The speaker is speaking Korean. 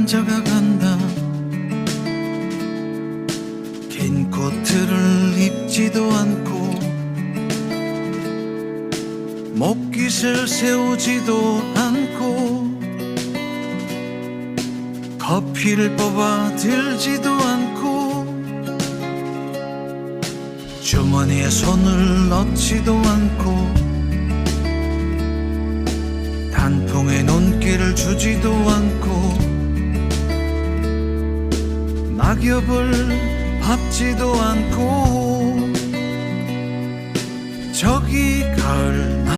앉아가 간다. 긴 코트를 입지도 않고 목깃을 세우지도 않고 커피를 뽑아 들지도 않고 주머니에 손을 넣지도 않고 단풍에 눈길을 주지도 않고 낙엽을 밟지도 않고 저기 가을